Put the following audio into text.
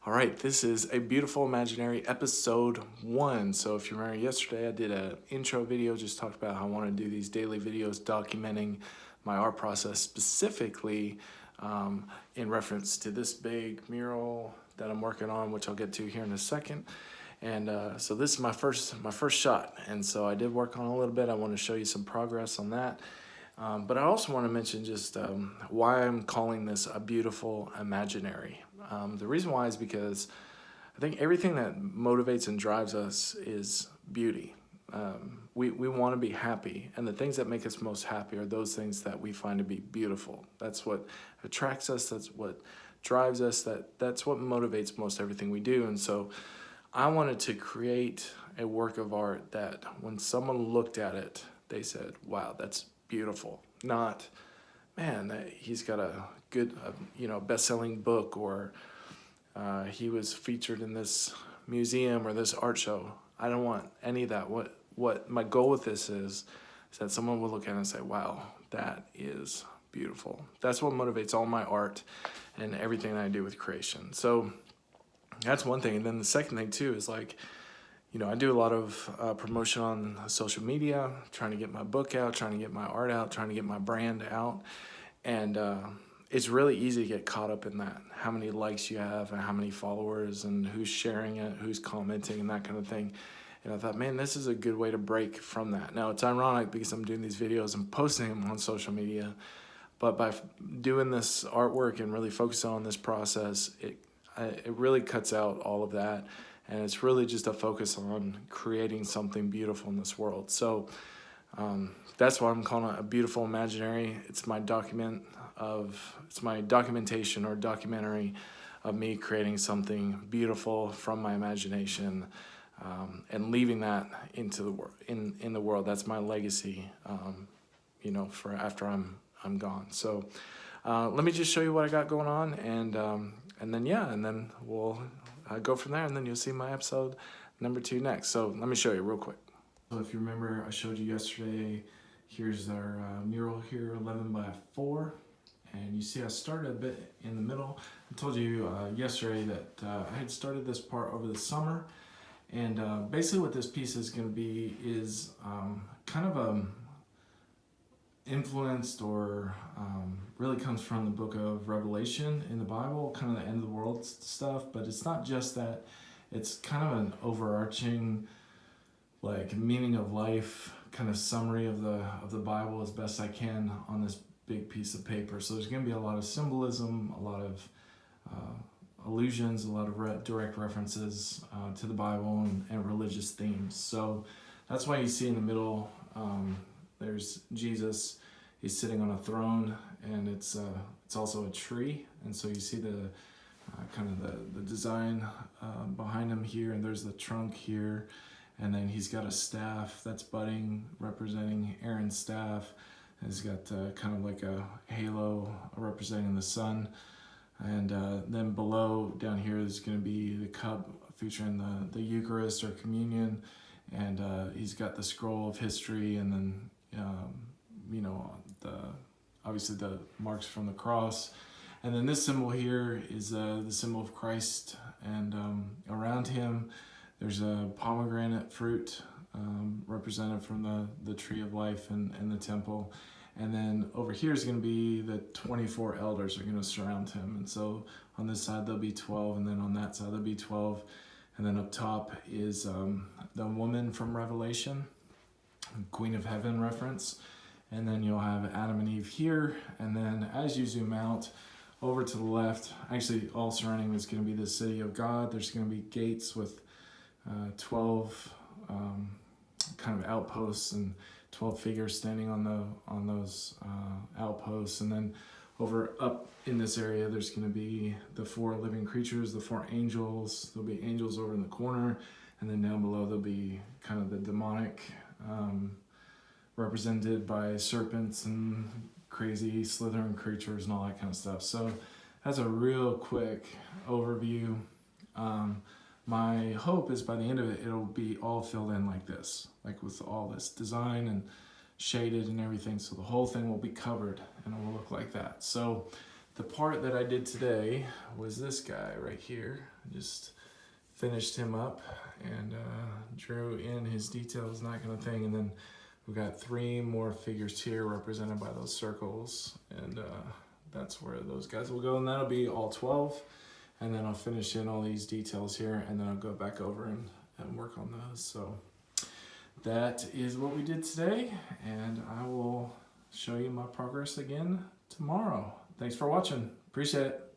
All right, this is a beautiful imaginary episode 1. So if you remember yesterday, I did an intro video, just talked about how I want to do these daily videos documenting my art process, specifically in reference to this big mural that I'm working on, which I'll get to here in a second. And so this is my first shot, and so I did work on it a little bit. I want to show you some progress on that. But I also want to mention just why I'm calling this a beautiful imaginary. The reason why is because I think everything that motivates and drives us is beauty. We want to be happy, and the things that make us most happy are those things that we find to be beautiful. That's what attracts us, that's what drives us, that's what motivates most everything we do. And so I wanted to create a work of art that when someone looked at it, they said, wow, that's beautiful. Not, man, he's got a good, best-selling book, or he was featured in this museum or this art show. I don't want any of that. What my goal with this is that someone will look at it and say, wow, that is beautiful. That's what motivates all my art and everything that I do with creation. So that's one thing. And then the second thing too is I do a lot of promotion on social media, trying to get my book out, trying to get my art out, trying to get my brand out. And it's really easy to get caught up in that, how many likes you have and how many followers and who's sharing it, who's commenting and that kind of thing. And I thought, man, this is a good way to break from that. Now, it's ironic because I'm doing these videos and posting them on social media, but by doing this artwork and really focusing on this process, it really cuts out all of that. And it's really just a focus on creating something beautiful in this world. So that's why I'm calling it a beautiful imaginary. It's my documentation or documentary of me creating something beautiful from my imagination, and leaving that into the world, in the world. That's my legacy, for after I'm gone. So let me just show you what I got going on, and then we'll go from there, and then you'll see my episode number 2 next. So let me show you real quick. So if you remember, I showed you yesterday, here's our mural here, 11 by 4. And you see I started a bit in the middle. I told you yesterday that I had started this part over the summer. And basically what this piece is going to be is kind of influenced, or really comes from the book of Revelation in the Bible, kind of the end of the world stuff. But it's not just that. It's kind of an overarching meaning of life kind of summary of the Bible as best I can on this big piece of paper. So there's going to be a lot of symbolism, a lot of allusions, a lot of direct references to the Bible and religious themes. So that's why you see in the middle there's Jesus. He's sitting on a throne, and it's also a tree. And so you see the kind of the design behind him here, and there's the trunk here. And then he's got a staff that's budding, representing Aaron's staff. And he's got kind of like a halo representing the sun. And then below, down here, is going to be the cup featuring the Eucharist or communion. And he's got the scroll of history, and then, obviously the marks from the cross. And then this symbol here is the symbol of Christ. And around him, there's a pomegranate fruit represented from the tree of life in the temple. And then over here is going to be the 24 elders are going to surround him. And so on this side there'll be 12, and then on that side there'll be 12. And then up top is the woman from Revelation, Queen of Heaven reference. And then you'll have Adam and Eve here. And then as you zoom out over to the left, actually all surrounding is going to be the city of God. There's going to be gates with 12 kind of outposts and 12 figures standing on those outposts. And then over up in this area, there's going to be the 4 living creatures, the 4 angels. There'll be angels over in the corner, and then down below there'll be kind of the demonic, represented by serpents and crazy slithering creatures and all that kind of stuff. So that's a real quick overview. My hope is by the end of it, it'll be all filled in like this, like with all this design and shaded and everything. So the whole thing will be covered and it will look like that. So the part that I did today was this guy right here. just finished him up and drew in his details, that kind of thing. And then we've got 3 more figures here represented by those circles, and that's where those guys will go, and that'll be all 12. And then I'll finish in all these details here, and then I'll go back over and work on those. So that is what we did today, and I will show you my progress again tomorrow. Thanks for watching. Appreciate it.